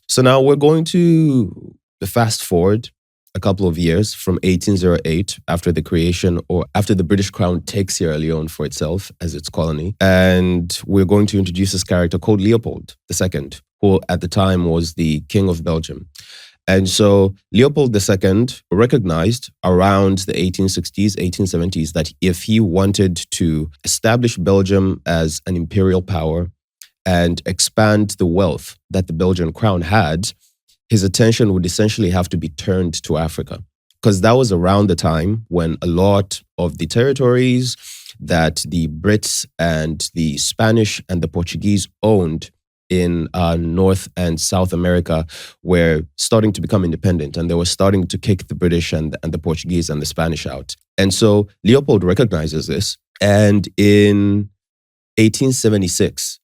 So now we're going to fast forward a couple of years from 1808, after the creation or after the British Crown takes Sierra Leone for itself as its colony. And we're going to introduce this character called Leopold II, who at the time was the King of Belgium. And so Leopold II recognized around the 1860s, 1870s, that if he wanted to establish Belgium as an imperial power and expand the wealth that the Belgian crown had, his attention would essentially have to be turned to Africa. Because that was around the time when a lot of the territories that the Brits and the Spanish and the Portuguese owned in North and South America were starting to become independent, and they were starting to kick the British and the Portuguese and the Spanish out. And so Leopold recognizes this, and in 1876,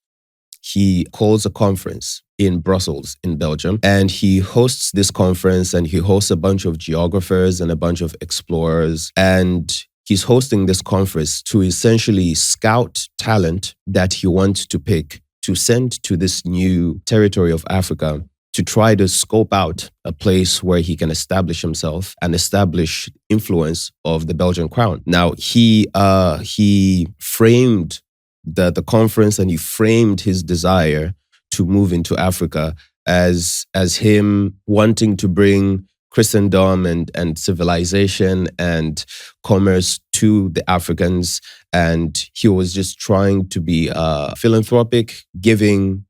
he calls a conference in Brussels, in Belgium, and he hosts this conference, and he hosts a bunch of geographers and a bunch of explorers, and he's hosting this conference to essentially scout talent that he wants to pick to send to this new territory of Africa to try to scope out a place where he can establish himself and establish influence of the Belgian crown. Now, he framed the conference, and he framed his desire to move into Africa as him wanting to bring Christendom and civilization and commerce to the Africans. And he was just trying to be a philanthropic, giving,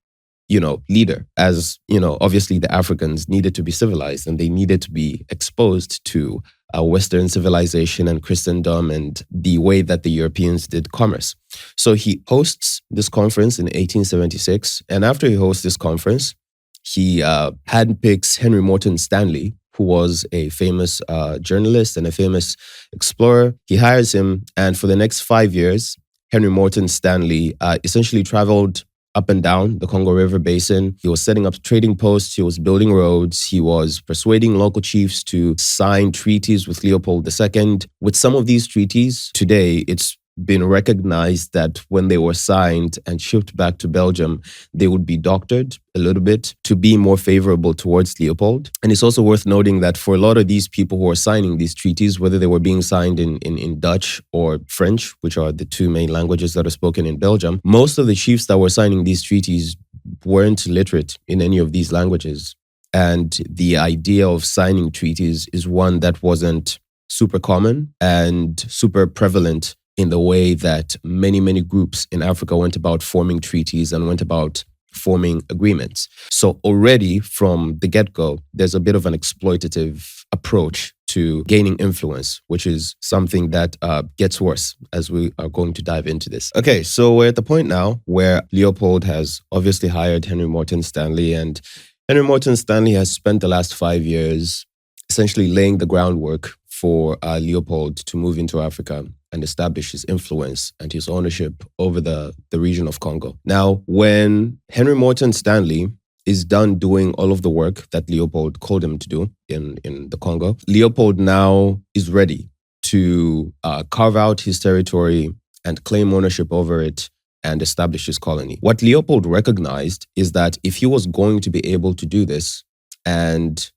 leader. As, obviously the Africans needed to be civilized, and they needed to be exposed to Western civilization and Christendom and the way that the Europeans did commerce. So he hosts this conference in 1876. And after he hosts this conference, he handpicks Henry Morton Stanley, who was a famous journalist and a famous explorer. He hires him, and for the next 5 years, Henry Morton Stanley essentially traveled up and down the Congo River Basin. He was setting up trading posts, he was building roads, he was persuading local chiefs to sign treaties with Leopold II. With some of these treaties, today it's been recognized that when they were signed and shipped back to Belgium, they would be doctored a little bit to be more favorable towards Leopold. And it's also worth noting that for a lot of these people who are signing these treaties, whether they were being signed in Dutch or French, which are the two main languages that are spoken in Belgium, most of the chiefs that were signing these treaties weren't literate in any of these languages. And the idea of signing treaties is one that wasn't super common and super prevalent in the way that many, many groups in Africa went about forming treaties and went about forming agreements. So already from the get-go, there's a bit of an exploitative approach to gaining influence, which is something that gets worse as we are going to dive into this. Okay, so we're at the point now where Leopold has obviously hired Henry Morton Stanley, and Henry Morton Stanley has spent the last 5 years essentially laying the groundwork for Leopold to move into Africa and establish his influence and his ownership over the region of Congo. Now, when Henry Morton Stanley is done doing all of the work that Leopold called him to do in the Congo, Leopold now is ready to carve out his territory and claim ownership over it and establish his colony. What Leopold recognized is that if he was going to be able to do this and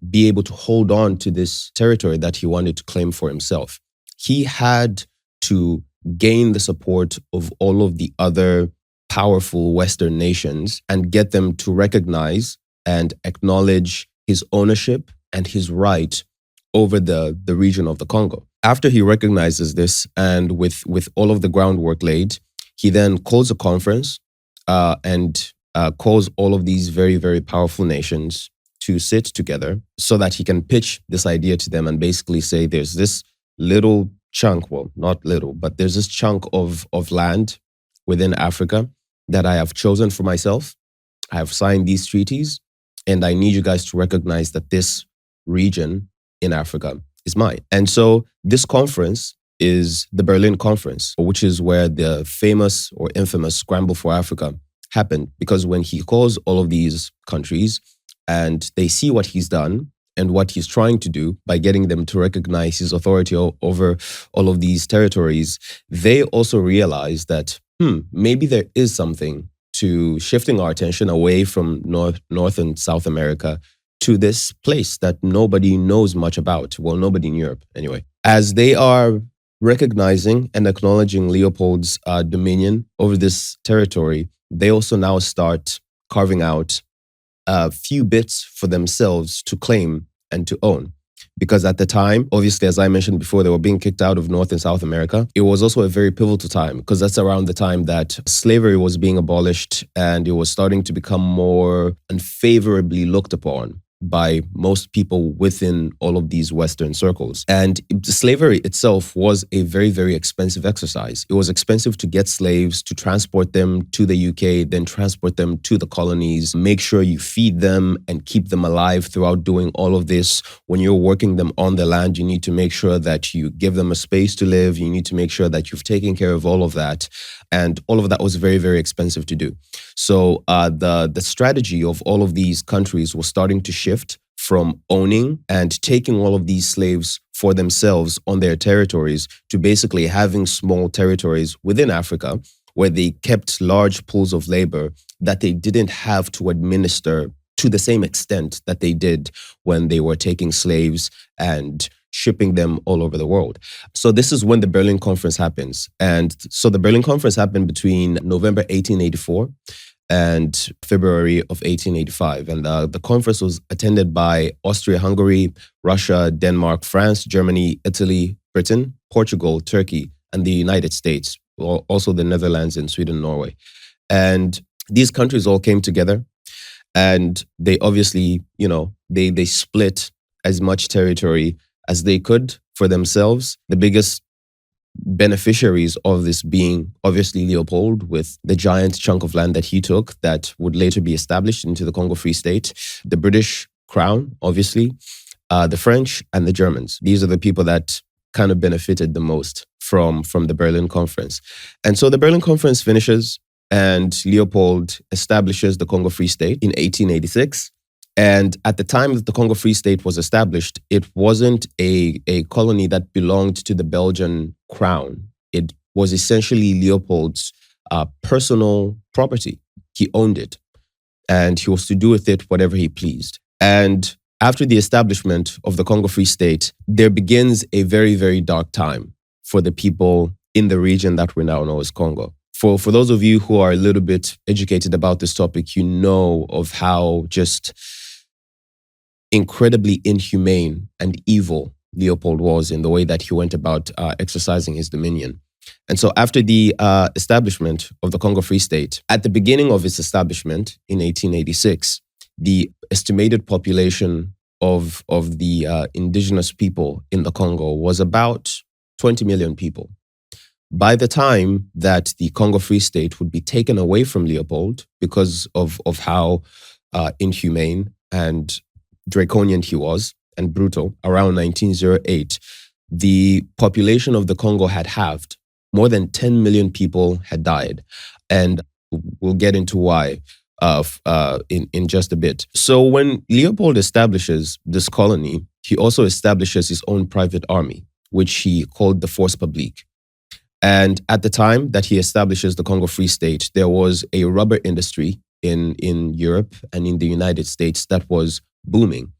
be able to hold on to this territory that he wanted to claim for himself, he had to gain the support of all of the other powerful Western nations and get them to recognize and acknowledge his ownership and his right over the region of the Congo. After he recognizes this, and with all of the groundwork laid, he then calls a conference and calls all of these very, very powerful nations to sit together so that he can pitch this idea to them and basically say, there's this little chunk, well, not little, but there's this chunk of land within Africa that I have chosen for myself. I have signed these treaties, and I need you guys to recognize that this region in Africa is mine. And so this conference is the Berlin Conference, which is where the famous or infamous Scramble for Africa happened, because when he calls all of these countries and they see what he's done and what he's trying to do by getting them to recognize his authority over all of these territories, they also realize that, maybe there is something to shifting our attention away from North and South America to this place that nobody knows much about. Well, nobody in Europe, anyway. As they are recognizing and acknowledging Leopold's dominion over this territory, they also now start carving out a few bits for themselves to claim and to own. Because at the time, obviously, as I mentioned before, they were being kicked out of North and South America. It was also a very pivotal time because that's around the time that slavery was being abolished and it was starting to become more unfavorably looked upon by most people within all of these Western circles. And slavery itself was a very, very expensive exercise. It was expensive to get slaves, to transport them to the UK, then transport them to the colonies, make sure you feed them and keep them alive throughout doing all of this. When you're working them on the land, you need to make sure that you give them a space to live. You need to make sure that you've taken care of all of that. And all of that was very, very expensive to do. So the strategy of all of these countries was starting to shift from owning and taking all of these slaves for themselves on their territories to basically having small territories within Africa where they kept large pools of labor that they didn't have to administer to the same extent that they did when they were taking slaves and shipping them all over the world. So this is when the Berlin Conference happens. And so the Berlin Conference happened between November 1884 and February of 1885. And the conference was attended by Austria-Hungary, Russia, Denmark, France, Germany, Italy, Britain, Portugal, Turkey, and the United States, also the Netherlands and Sweden, Norway. And these countries all came together and they obviously, they split as much territory as they could for themselves. The biggest beneficiaries of this being obviously Leopold, with the giant chunk of land that he took that would later be established into the Congo Free State, the British Crown, obviously, the French and the Germans. These are the people that kind of benefited the most from the Berlin Conference. And so the Berlin Conference finishes and Leopold establishes the Congo Free State in 1886. And at the time that the Congo Free State was established, it wasn't a colony that belonged to the Belgian crown. It was essentially Leopold's personal property. He owned it and he was to do with it whatever he pleased. And after the establishment of the Congo Free State, there begins a very, very dark time for the people in the region that we now know as Congo. For those of you who are a little bit educated about this topic, you know of how just incredibly inhumane and evil Leopold was in the way that he went about exercising his dominion. And so after the establishment of the Congo Free State, at the beginning of its establishment in 1886, the estimated population of the indigenous people in the Congo was about 20 million people. By the time that the Congo Free State would be taken away from Leopold because of how inhumane and draconian he was and brutal, around 1908, the population of the Congo had halved. More than 10 million people had died. And we'll get into why in just a bit. So when Leopold establishes this colony, he also establishes his own private army, which he called the Force Publique. And at the time that he establishes the Congo Free State, there was a rubber industry in Europe and in the United States that was booming.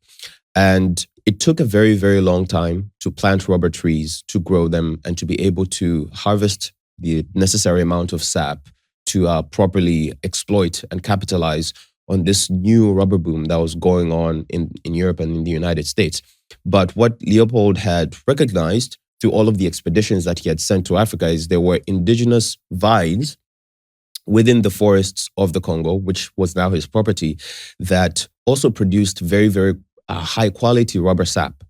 And it took a very, very long time to plant rubber trees, to grow them, and to be able to harvest the necessary amount of sap to properly exploit and capitalize on this new rubber boom that was going on in Europe and in the United States. But what Leopold had recognized through all of the expeditions that he had sent to Africa is there were indigenous vines within the forests of the Congo, which was now his property, that also produced very, very high quality rubber sap.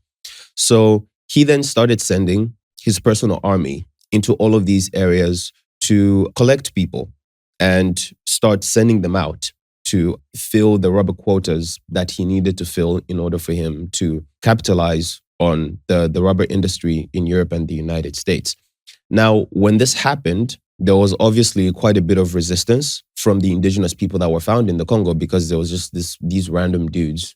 So he then started sending his personal army into all of these areas to collect people and start sending them out to fill the rubber quotas that he needed to fill in order for him to capitalize on the rubber industry in Europe and the United States. Now, when this happened, there was obviously quite a bit of resistance from the indigenous people that were found in the Congo, because there was just these random dudes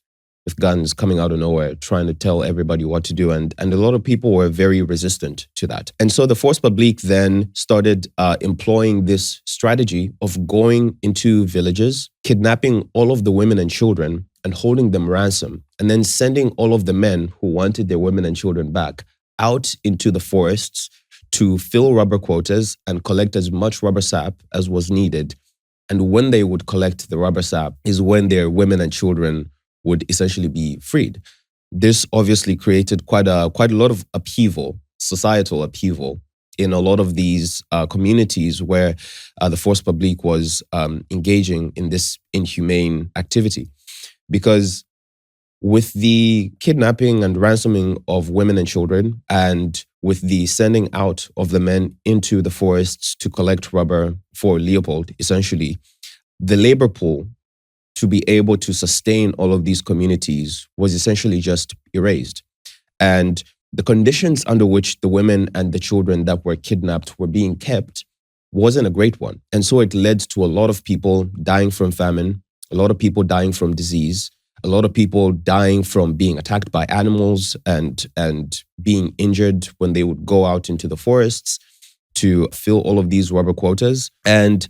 with guns coming out of nowhere, trying to tell everybody what to do. And a lot of people were very resistant to that. And so the Force Publique then started employing this strategy of going into villages, kidnapping all of the women and children and holding them ransom, and then sending all of the men who wanted their women and children back out into the forests to fill rubber quotas and collect as much rubber sap as was needed. And when they would collect the rubber sap is when their women and children would essentially be freed. This obviously created quite a lot of upheaval, societal upheaval, in a lot of these communities where the Force Publique was engaging in this inhumane activity. Because with the kidnapping and ransoming of women and children, and with the sending out of the men into the forests to collect rubber for Leopold, essentially, the labor pool to be able to sustain all of these communities was essentially just erased. And the conditions under which the women and the children that were kidnapped were being kept wasn't a great one. And so it led to a lot of people dying from famine, a lot of people dying from disease, a lot of people dying from being attacked by animals and being injured when they would go out into the forests to fill all of these rubber quotas. And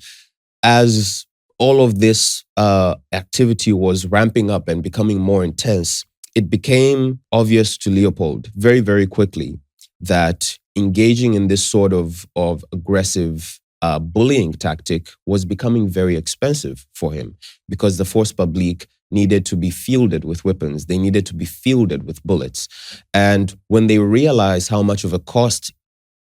as all of this activity was ramping up and becoming more intense, it became obvious to Leopold very, very quickly that engaging in this sort of aggressive bullying tactic was becoming very expensive for him, because the Force Publique needed to be fielded with weapons. They needed to be fielded with bullets. And when they realize how much of a cost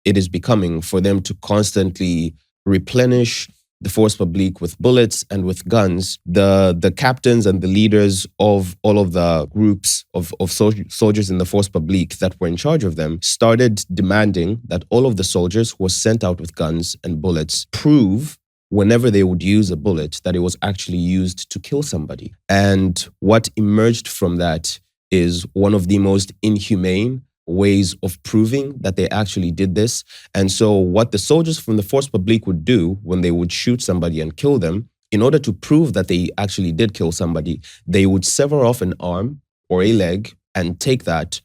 it is becoming for them to constantly replenish the Force Publique with bullets and with guns, the captains and the leaders of all of the groups of soldiers in the Force Publique that were in charge of them started demanding that all of the soldiers who were sent out with guns and bullets prove, whenever they would use a bullet, that it was actually used to kill somebody. And what emerged from that is one of the most inhumane ways of proving that they actually did this. And so what the soldiers from the Force Publique would do when they would shoot somebody and kill them, in order to prove that they actually did kill somebody, they would sever off an arm or a leg and take that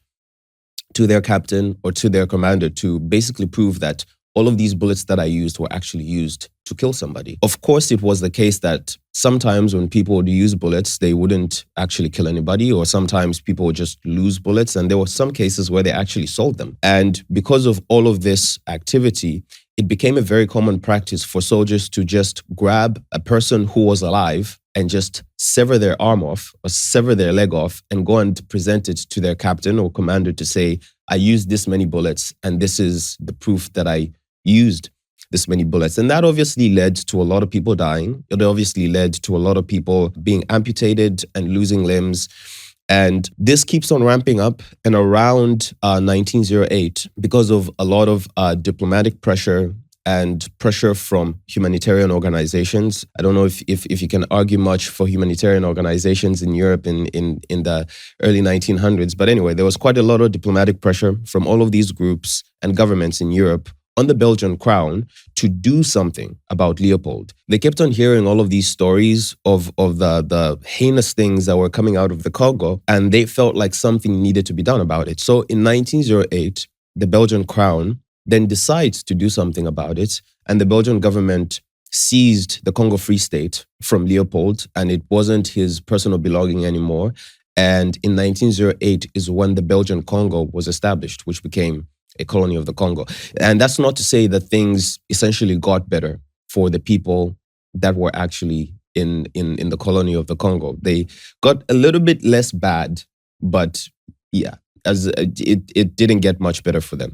to their captain or to their commander to basically prove that all of these bullets that I used were actually used to kill somebody. Of course, it was the case that sometimes when people would use bullets, they wouldn't actually kill anybody, or sometimes people would just lose bullets. And there were some cases where they actually sold them. And because of all of this activity, it became a very common practice for soldiers to just grab a person who was alive and just sever their arm off or sever their leg off and go and present it to their captain or commander to say, I used this many bullets and this is the proof that I used this many bullets. And that obviously led to a lot of people dying. It obviously led to a lot of people being amputated and losing limbs. And this keeps on ramping up. And around 1908, because of a lot of diplomatic pressure and pressure from humanitarian organizations. I don't know if you can argue much for humanitarian organizations in Europe in the early 1900s. But anyway, there was quite a lot of diplomatic pressure from all of these groups and governments in Europe on the Belgian crown to do something about Leopold. They kept on hearing all of these stories of the heinous things that were coming out of the Congo, and they felt like something needed to be done about it. So in 1908, the Belgian crown then decides to do something about it, and the Belgian government seized the Congo Free State from Leopold, and it wasn't his personal belonging anymore. And in 1908 is when the Belgian Congo was established, which became a colony of the Congo. And that's not to say that things essentially got better for the people that were actually in the colony of the Congo. They got a little bit less bad, but yeah, as it didn't get much better for them.